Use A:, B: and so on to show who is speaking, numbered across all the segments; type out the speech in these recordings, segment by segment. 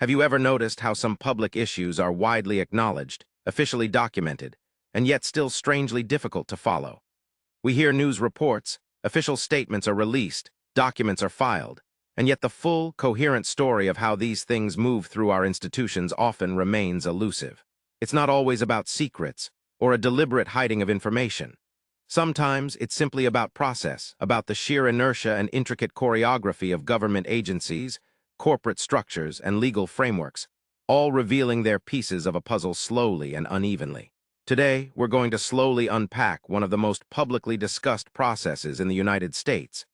A: Have you ever noticed how some public issues are widely acknowledged, officially documented, and yet still strangely difficult to follow? We hear news reports, official statements are released, documents are filed, and yet the full, coherent story of how these things move through our institutions often remains elusive. It's not always about secrets or a deliberate hiding of information. Sometimes it's simply about process, about the sheer inertia and intricate choreography of government agencies, corporate structures, and legal frameworks, all revealing their pieces of a puzzle slowly and unevenly. Today, we're going to slowly unpack one of the most publicly discussed processes in the United States,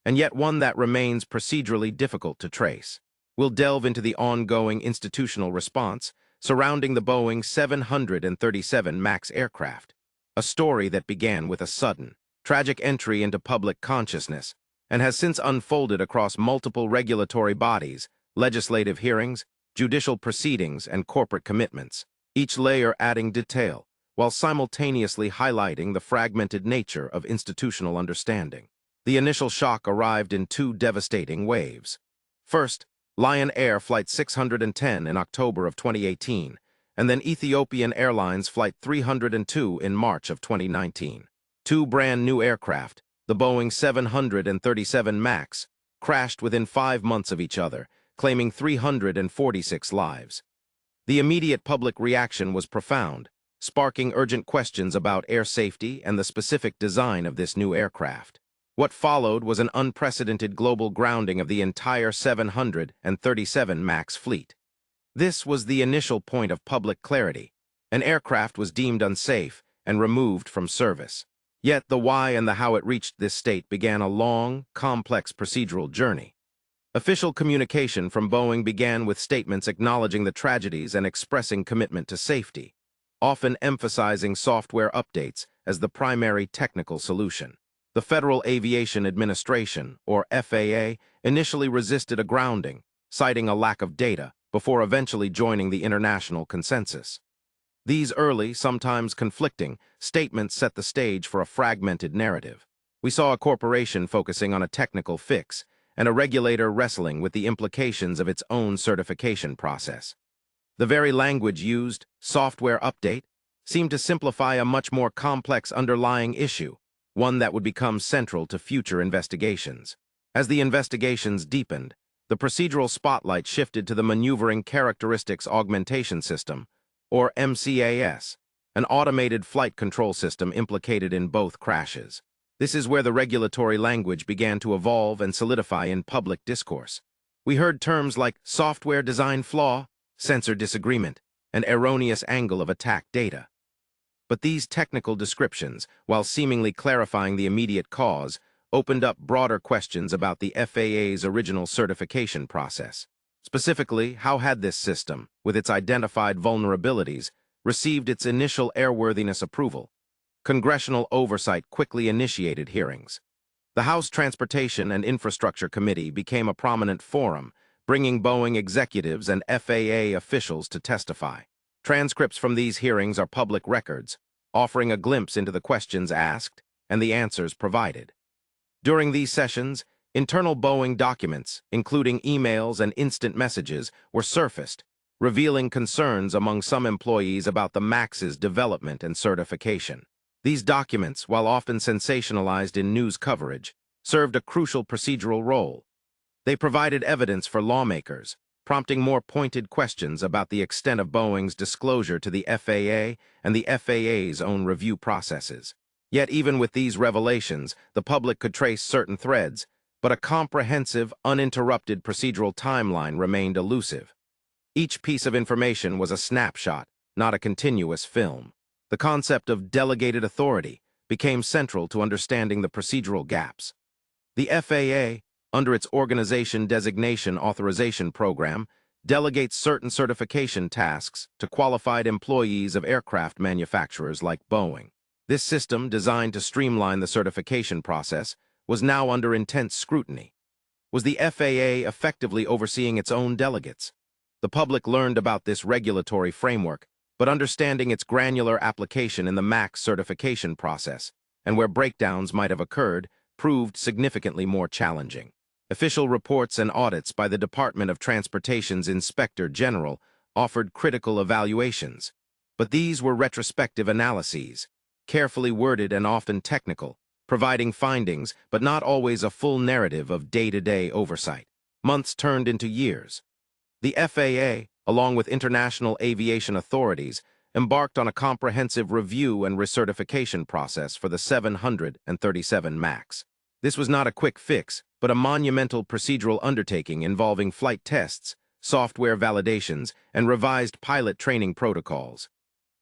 A: and yet one that remains procedurally difficult to trace. We'll delve into the ongoing institutional response surrounding the Boeing 737 MAX aircraft, a story that began with a sudden, tragic entry into public consciousness and has since unfolded across multiple regulatory bodies, legislative hearings, judicial proceedings, and corporate commitments, each layer adding detail, while simultaneously highlighting the fragmented nature of institutional understanding. The initial shock arrived in two devastating waves. First, Lion Air Flight 610 in October of 2018, and then Ethiopian Airlines Flight 302 in March of 2019. Two brand-new aircraft, the Boeing 737 MAX, crashed within 5 months of each other, claiming 346 lives. The immediate public reaction was profound, sparking urgent questions about air safety and the specific design of this new aircraft. What followed was an unprecedented global grounding of the entire 737 MAX fleet. This was the initial point of public clarity. An aircraft was deemed unsafe and removed from service. Yet the why and the how it reached this state began a long, complex procedural journey. Official communication from Boeing began with statements acknowledging the tragedies and expressing commitment to safety, often emphasizing software updates as the primary technical solution. The Federal Aviation Administration, or FAA, initially resisted a grounding, citing a lack of data, before eventually joining the international consensus. These early, sometimes conflicting, statements set the stage for a fragmented narrative. We saw a corporation focusing on a technical fix, and a regulator wrestling with the implications of its own certification process. The very language used, software update, seemed to simplify a much more complex underlying issue, one that would become central to future investigations. As the investigations deepened, the procedural spotlight shifted to the Maneuvering Characteristics Augmentation System, or MCAS, an automated flight control system implicated in both crashes. This is where the regulatory language began to evolve and solidify in public discourse. We heard terms like software design flaw, sensor disagreement, and erroneous angle of attack data. But these technical descriptions, while seemingly clarifying the immediate cause, opened up broader questions about the FAA's original certification process. Specifically, how had this system, with its identified vulnerabilities, received its initial airworthiness approval? Congressional oversight quickly initiated hearings. The House Transportation and Infrastructure Committee became a prominent forum, bringing Boeing executives and FAA officials to testify. Transcripts from these hearings are public records, offering a glimpse into the questions asked and the answers provided. During these sessions, internal Boeing documents, including emails and instant messages, were surfaced, revealing concerns among some employees about the MAX's development and certification. These documents, while often sensationalized in news coverage, served a crucial procedural role. They provided evidence for lawmakers, prompting more pointed questions about the extent of Boeing's disclosure to the FAA and the FAA's own review processes. Yet even with these revelations, the public could trace certain threads, but a comprehensive, uninterrupted procedural timeline remained elusive. Each piece of information was a snapshot, not a continuous film. The concept of delegated authority became central to understanding the procedural gaps. The FAA, under its Organization Designation Authorization Program, delegates certain certification tasks to qualified employees of aircraft manufacturers like Boeing. This system, designed to streamline the certification process, was now under intense scrutiny. Was the FAA effectively overseeing its own delegates? The public learned about this regulatory framework, but understanding its granular application in the MAX certification process, and where breakdowns might have occurred, proved significantly more challenging. Official reports and audits by the Department of Transportation's Inspector General offered critical evaluations, but these were retrospective analyses, carefully worded and often technical, providing findings but not always a full narrative of day-to-day oversight. Months turned into years. The FAA, along with international aviation authorities, embarked on a comprehensive review and recertification process for the 737 MAX. This was not a quick fix, but a monumental procedural undertaking involving flight tests, software validations, and revised pilot training protocols.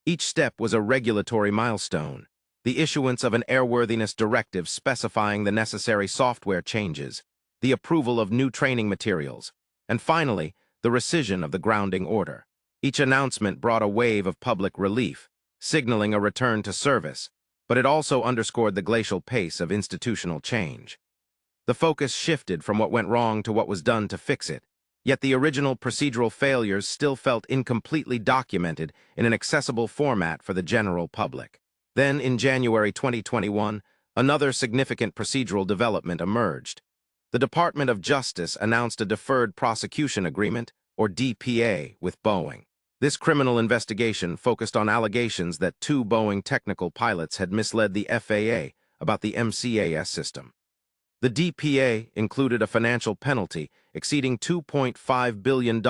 A: Each step was a regulatory milestone, the issuance of an airworthiness directive specifying the necessary software changes, the approval of new training materials, and finally, the rescission of the grounding order. Each announcement brought a wave of public relief, signaling a return to service, but it also underscored the glacial pace of institutional change. The focus shifted from what went wrong to what was done to fix it, yet the original procedural failures still felt incompletely documented in an accessible format for the general public. Then, in January 2021, another significant procedural development emerged. The Department of Justice announced a Deferred Prosecution Agreement, or DPA, with Boeing. This criminal investigation focused on allegations that 2 Boeing technical pilots had misled the FAA about the MCAS system. The DPA included a financial penalty exceeding $2.5 billion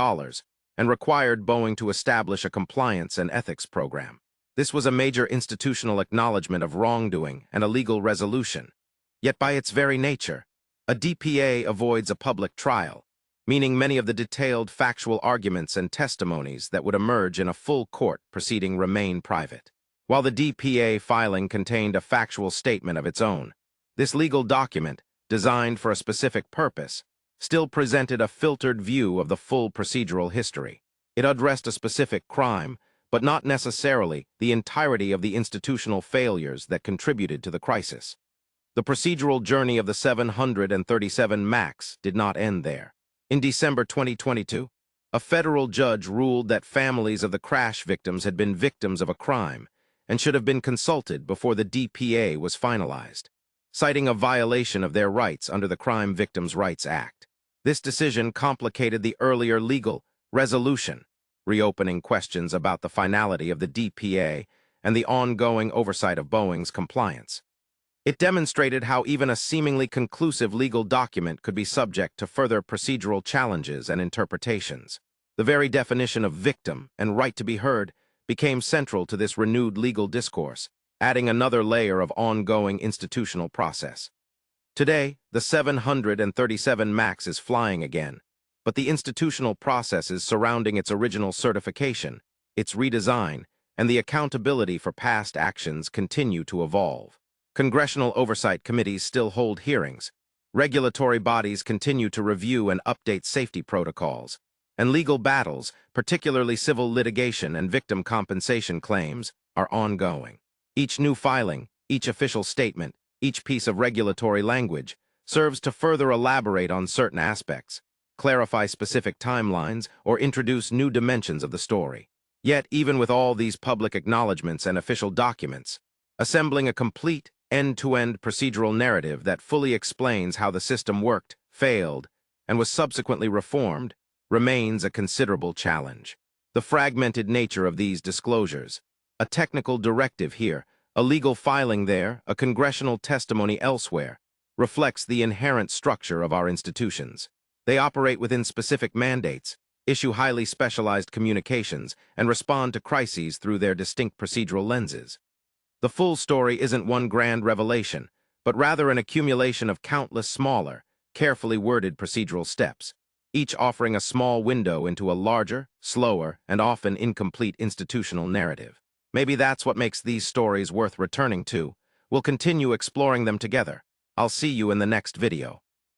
A: and required Boeing to establish a compliance and ethics program. This was a major institutional acknowledgement of wrongdoing and a legal resolution. Yet by its very nature, a DPA avoids a public trial, meaning many of the detailed factual arguments and testimonies that would emerge in a full court proceeding remain private. While the DPA filing contained a factual statement of its own, this legal document, designed for a specific purpose, still presented a filtered view of the full procedural history. It addressed a specific crime, but not necessarily the entirety of the institutional failures that contributed to the crisis. The procedural journey of the 737 MAX did not end there. In December 2022, a federal judge ruled that families of the crash victims had been victims of a crime and should have been consulted before the DPA was finalized, citing a violation of their rights under the Crime Victims' Rights Act. This decision complicated the earlier legal resolution, reopening questions about the finality of the DPA and the ongoing oversight of Boeing's compliance. It demonstrated how even a seemingly conclusive legal document could be subject to further procedural challenges and interpretations. The very definition of victim and right to be heard became central to this renewed legal discourse, adding another layer of ongoing institutional process. Today, the 737 MAX is flying again, but the institutional processes surrounding its original certification, its redesign, and the accountability for past actions continue to evolve. Congressional oversight committees still hold hearings, regulatory bodies continue to review and update safety protocols, and legal battles, particularly civil litigation and victim compensation claims, are ongoing. Each new filing, each official statement, each piece of regulatory language serves to further elaborate on certain aspects, clarify specific timelines, or introduce new dimensions of the story. Yet, even with all these public acknowledgments and official documents, assembling a complete, end-to-end procedural narrative that fully explains how the system worked, failed, and was subsequently reformed remains a considerable challenge. The fragmented nature of these disclosures, a technical directive here, a legal filing there, a congressional testimony elsewhere, reflects the inherent structure of our institutions. They operate within specific mandates, issue highly specialized communications, and respond to crises through their distinct procedural lenses. The full story isn't one grand revelation, but rather an accumulation of countless smaller, carefully worded procedural steps, each offering a small window into a larger, slower, and often incomplete institutional narrative. Maybe that's what makes these stories worth returning to. We'll continue exploring them together. I'll see you in the next video.